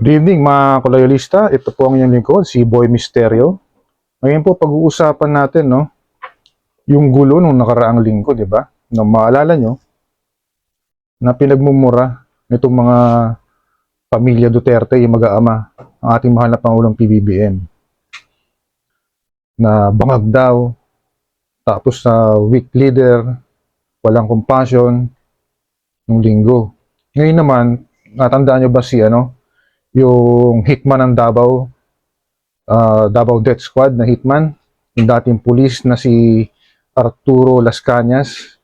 Good evening mga koloyalista, ito po ang inyong lingkod, si Boy Misterio. Ngayon po pag-uusapan natin yung gulo nung nakaraang linggo, di ba? No, maalala nyo na pinagmumura nitong mga pamilya Duterte, yung mag-aama, ang ating mahal na Pangulong PBBM. Na bangag daw, tapos na weak leader, walang compassion nung linggo. Ngayon naman, natandaan nyo ba si yung hitman ng Davao Death Squad na hitman, yung dating pulis na si Arturo Las Cañas.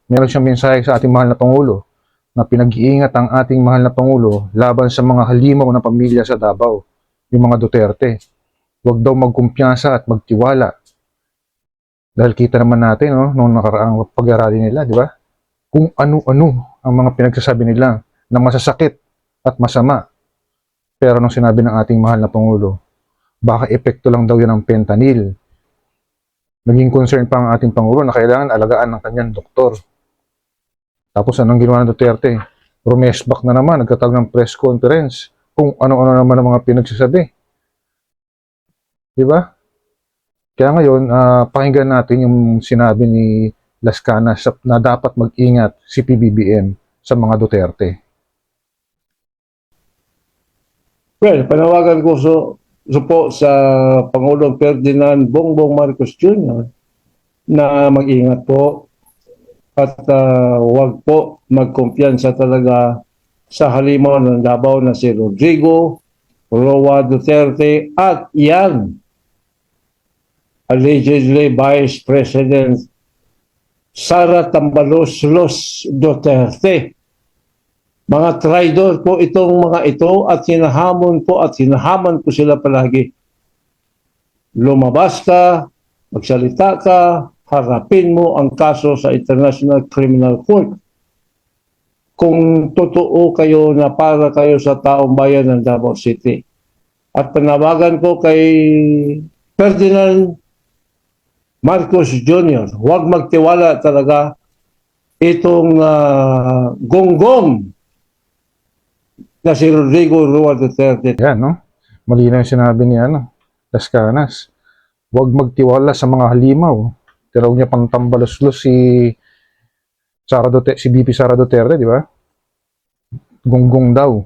Meron siyang mensahe sa ating mahal na Pangulo na pinag-iingat ang ating mahal na Pangulo laban sa mga halimaw na pamilya sa Davao, yung mga Duterte. Huwag daw magkumpiyansa at magtiwala. Dahil kita naman natin noong nakaraang pag-arali nila, di ba? Kung ano-ano ang mga pinagsasabi nila na masasakit at masama. Pero nung sinabi ng ating mahal na Pangulo, baka epekto lang daw yan ng fentanyl. Naging concern pa ang ating Pangulo na kailangan alagaan ng kanyang doktor. Tapos anong ginawa ng Duterte? Rumesbak na naman, nagtatawag ng press conference kung ano-ano naman ang mga pinagsasabi. Diba? Kaya ngayon, pakinggan natin yung sinabi ni Las Cañas na dapat mag-ingat si PBBM sa mga Duterte. Well, panawagan ko po sa Pangulong Ferdinand Bongbong Marcos Jr. na mag-ingat po at huwag po magkumpiyansa talaga sa halimaw ng Davao na si Rodrigo Roa Duterte at yan allegedly Vice President Sara Tambaloslos Duterte. Mga traidor po itong mga ito at hinahamon po at hinahaman ko sila palagi. Lumabas ka, magsalita ka, harapin mo ang kaso sa International Criminal Court. Kung totoo kayo na para kayo sa taong bayan ng Davao City. At panawagan ko kay Ferdinand Marcos Jr., huwag magtiwala talaga itong gonggong na si Rodrigo Roa Duterte. Yan, no? Malinaw yung sinabi ni Las Cañas. Huwag magtiwala sa mga halimaw. Tiraw niya pang tambalos-los si VP Sara Duterte, di ba? Gonggong daw.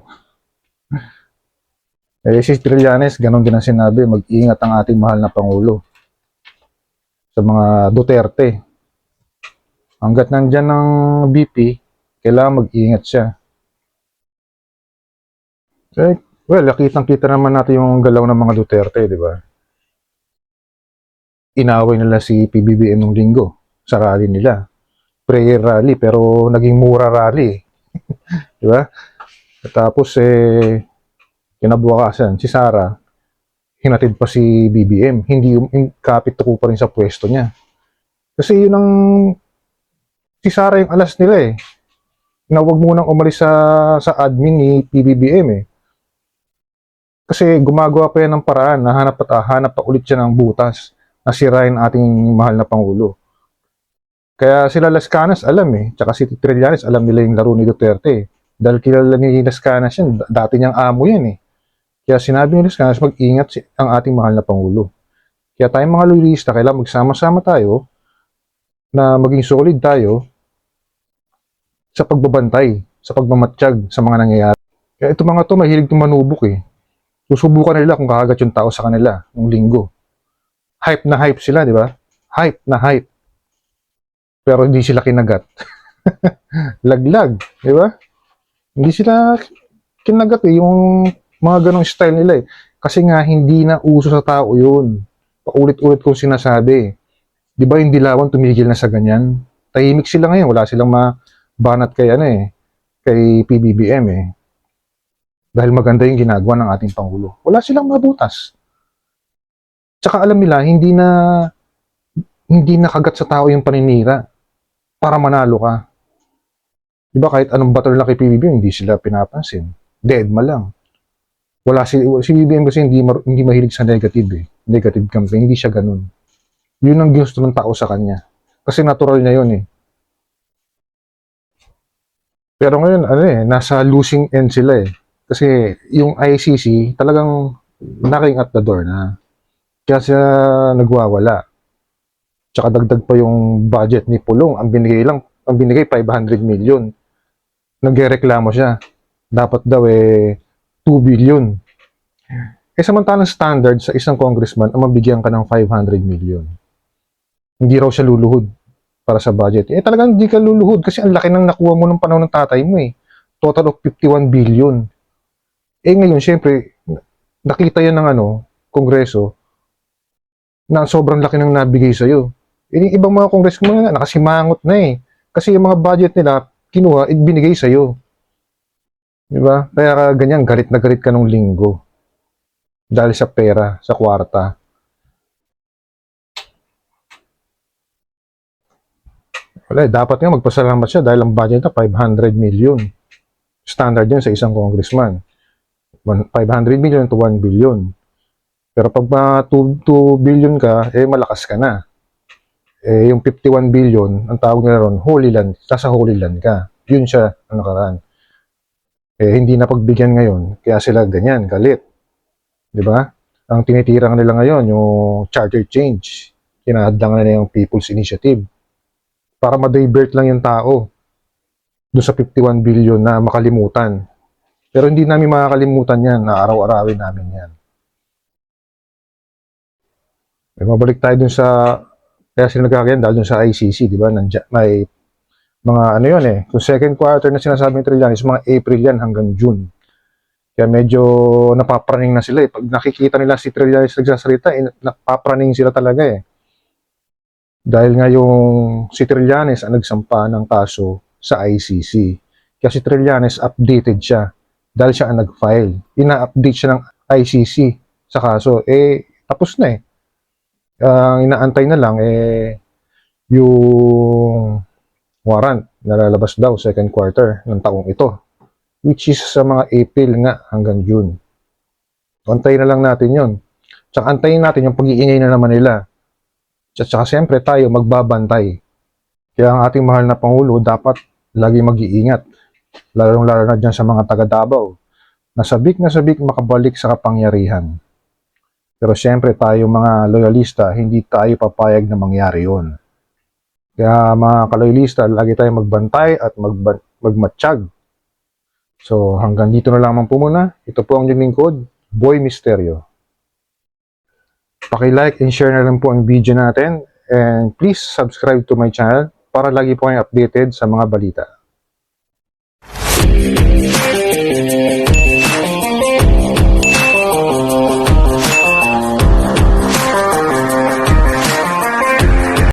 Si Trillanes, ganun din ang sinabi, mag-ingat ang ating mahal na Pangulo sa mga Duterte. Hanggat nandyan ng VP, kailangan mag-ingat siya. Well, kitang-kita naman natin yung galaw ng mga Duterte, di ba? Inaway nila si PBBM nung linggo sa rally nila. Prayer rally, pero naging mura rally. Di ba? Tapos, kinabukasan, si Sara, hinatid pa si BBM. Hindi kapit tuko pa rin sa pwesto niya. Kasi yun ang si Sara yung alas nila na wag munang umalis sa admin ni PBBM Kasi gumagawa pa yan ng paraan, hanap pa ulit siya ng butas na sirain ating mahal na Pangulo. Kaya sila Las Cañas alam tsaka si Trillanes alam nila yung laro ni Duterte Dahil kilala ni Las Cañas yan, dati niyang amo yan Kaya sinabi ni Las Cañas, mag-ingat ang ating mahal na Pangulo. Kaya tayong mga loyalista, kailangan magsama-sama tayo na maging solid tayo sa pagbabantay, sa pagmamatsyag sa mga nangyayari. Kaya itong mga to, mahilig tumanubok Susubukan nila kung kakagat yung tao sa kanila ng linggo. Hype na hype sila, di ba? Hype na hype. Pero hindi sila kinagat. Laglag, di ba? Hindi sila kinagat yung mga ganong style nila Kasi nga, hindi na uso sa tao yun. Paulit-ulit kong sinasabi. Di ba yung Dilawan tumigil na sa ganyan? Tahimik sila ngayon. Wala silang mabanat kay kay PBBM Dahil maganda yung ginagawa ng ating Pangulo. Wala silang mabutas. Tsaka alam nila, hindi na kagat sa tao yung paninira para manalo ka. Diba kahit anong bato nila kay PBBM, hindi sila pinapansin. Deadma lang. Si BBM kasi hindi mahilig sa negative Negative campaign, hindi siya ganun. Yun ang gusto ng tao sa kanya. Kasi natural niya yun Pero ngayon, nasa losing end sila Kasi yung ICC talagang knocking at the door na. Kaya siya nagwawala. Tsaka dagdag pa yung budget ni Pulong. Ang binigay 500 million. Nagrereklamo siya. Dapat daw 2 billion. Samantalang standard sa isang congressman ang mabigyan ka ng 500 million. Hindi raw siya luluhod para sa budget. Talagang hindi ka luluhod kasi ang laki ng nakuha mo ng panahon ng tatay mo Total of 51 billion. Ngayon, syempre, nakita yan ng Kongreso na sobrang laki ng nabigay sa'yo. Yung ibang mga congressman nga, nakasimangot na Kasi yung mga budget nila, kinuha, binigay sa'yo. Di ba? Kaya ganyan, galit na galit ka nung linggo. Dahil sa pera, sa kwarta. Wala, dapat nga magpasalamat siya dahil ang budget na 500 million. Standard yun sa isang congressman. 500 million to 1 billion. Pero pag 2 billion ka, malakas ka na. Yung 51 billion, ang tawag nila ron, Holy Land. Nasa Holy Land ka. Yun siya ang nakaraan. Hindi na pagbigyan ngayon, kaya sila ganyan, galit. Di ba? Ang tinitirang nila ngayon, yung charter change. Kinahadlangan nila yung People's Initiative. Para ma-divert lang yung tao doon sa 51 billion na makalimutan. Pero hindi namin makakalimutan yan, na araw-arawin namin yan. Mabalik tayo dun sa, kaya sila nagkakayan dahil dun sa ICC, di ba? May mga yun kung second quarter na sinasabing Trillanes, mga April yan hanggang June. Kaya medyo napapraning na sila Pag nakikita nila si Trillanes nagsasalita, napapraning sila talaga Dahil nga yung si Trillanes ang nagsampa ng kaso sa ICC. Kaya si Trillanes updated siya dahil siya ang nag-file. Ina-update siya ng ICC sa kaso. Tapos na ang inaantay na lang yung warrant na lalabas daw second quarter ng taong ito, which is sa mga April nga hanggang June. Antayin na lang natin yon. Tsaka antayin natin yung pag-iingay na naman nila. Tsaka siyempre tayo magbabantay. Kaya ang ating mahal na Pangulo dapat lagi mag-iingat. Lalong-lalo na dyan sa mga taga Davao na sabik makabalik sa kapangyarihan. Pero siyempre tayo mga loyalista, hindi tayo papayag na mangyari yun. Kaya mga kaloyalista, lagi tayong magbantay at magmatsyag. So hanggang dito na lamang po muna. Ito po ang inyong lingkod, Boy Misterio. Paki-like and share na lang po ang video natin. And please subscribe to my channel para lagi po kayong updated sa mga balita.